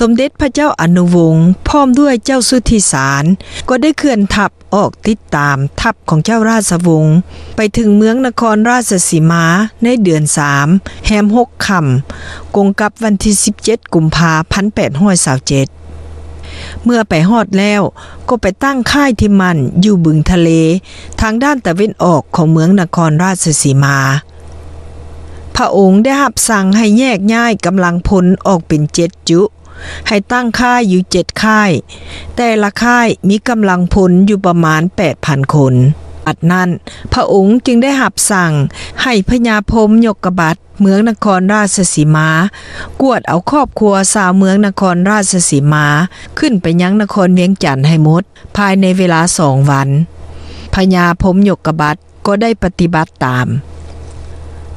สมเด็จพระเจ้าอนุวงศ์พร้อมด้วยเจ้าสุทธิสารก็ได้เคลื่อนทัพออกติดตามทัพของเจ้าราชวงศ์ไปถึงเมืองนครราชสีมาในเดือน3แฮม6ค่ำกงกับวันที่17กุมภาพันธ์1827เมื่อไปฮอดแล้วก็ไปตั้งค่ายที่มั่นอยู่บึงทะเลทางด้านตะวันออกของเมืองนครราชสีมาพระองค์ได้รับสั่งให้แยกย้ายกำลังพลออกเป็น7จุให้ตั้งค่ายอยู่7ค่ายแต่ละค่ายมีกำลังพลอยู่ประมาณ 8,000 คนอัดนั้นพระองค์จึงได้รับสั่งให้พญาพรหมยกบาทเมืองนครราชสีมากวดเอาครอบครัวชาวเมืองนครราชสีมาขึ้นไปยังนครเวียงจันทน์ให้หมดภายในเวลา2 วันพญาพรหมยกบาทก็ได้ปฏิบัติตาม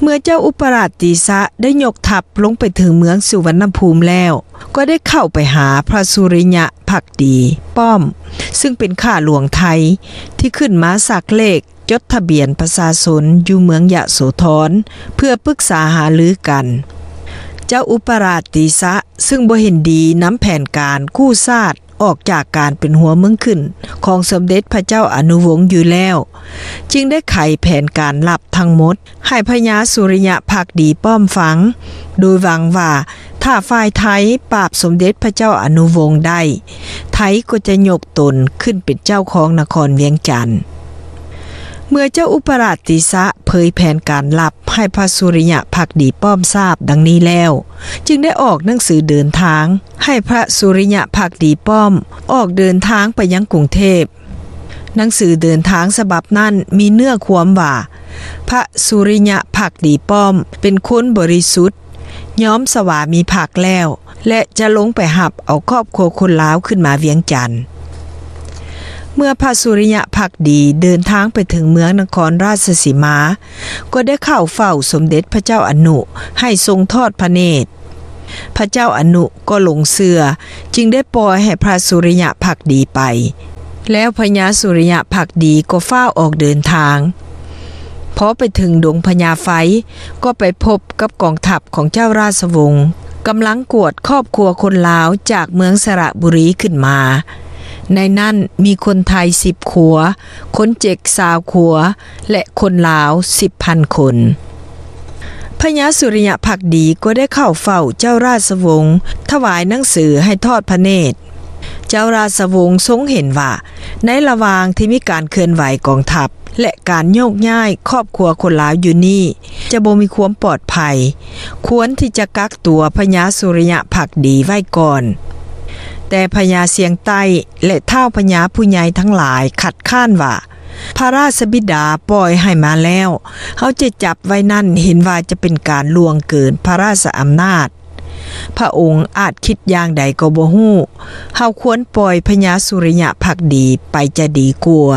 เมื่อเจ้าอุปราชตีสะได้ยกทัพลงไปถึงเมืองสุวรรณภูมิแล้วก็ได้เข้าไปหาพระสุริยะภักดีป้อมซึ่งเป็นข้าหลวงไทยที่ขึ้นมาสักเลขจดทะเบียนประชาชนอยู่เมืองยะโสธรเพื่อปรึกษาหารือกันเจ้าอุปราชตีสะซึ่งบ่เห็นดีนำแผนการกู้ชาติออกจากการเป็นหัวเมืองขึ้นของสมเด็จพระเจ้าอนุวงศ์อยู่แล้วจึงได้ไขแผนการลับทั้งหมดให้พญาสุริยะภักดีป้อมฟังโดยหวังว่าถ้าฝ่ายไทยปราบสมเด็จพระเจ้าอนุวงศ์ได้ไทยก็จะยกตนขึ้นเป็นเจ้าของนครเวียงจันทน์เมื่อเจ้าอุปราชติสะเผยแผนการลับให้พระสุริยะภักดีป้อมทราบดังนี้แล้วจึงได้ออกหนังสือเดินทางให้พระสุริยะภักดีป้อมออกเดินทางไปยังกรุงเทพหนังสือเดินทางฉบับนั้นมีเนื้อความว่าพระสุริยะภักดีป้อมเป็นคนบริสุทธิ์ยอมสวามีภักดิ์แล้วและจะลงไปหับเอาครอบครัวคนลาวขึ้นมาเวียงจันทน์เมื่อพระสุริยะภักดีเดินทางไปถึงเมืองนครราชสีมาก็ได้เข้าเฝ้าสมเด็จพระเจ้าอนุให้ทรงทอดพระเนตรพระเจ้าอนุก็หลงเชื่อจึงได้ปล่อยให้พระสุริยะภักดีไปแล้วพญาสุริยะภักดีก็ฟ้าวออกเดินทางพอไปถึงดงพญาไฟก็ไปพบกับกองทัพของเจ้าราชวงศ์กำลังกวดครอบครัวคนลาวจากเมืองสระบุรีขึ้นมาในนั้นมีคนไทย10ขัวคนเจ็ก20ขัวและคนลาว 10,000 คนพญาสุริยะภักดีก็ได้เข้าเฝ้าเจ้าราชวงศ์ถวายหนังสือให้ทอดพระเนตรเจ้าราชวงศ์ทรงเห็นว่าในระหว่างที่มีการเคลื่อนไหวกองทัพและการโยกย้ายครอบครัวคนลาวอยู่นี่จะบ่มีความปลอดภัยควรที่จะกักตัวพญาสุริยะภักดีไว้ก่อนแต่พญาเสียงใต้และเฒ่าพญาผู้ใหญ่ทั้งหลายขัดข้านว่าพระราชบิดาปล่อยให้มาแล้วเขาจะจับไว้นั่นเห็นว่าจะเป็นการล่วงเกินพระราชอำนาจพระองค์อาจคิดอย่างใดก็บ่ฮู้เฮาควรปล่อยพญาสุริยะภักดีไปจะดีกว่า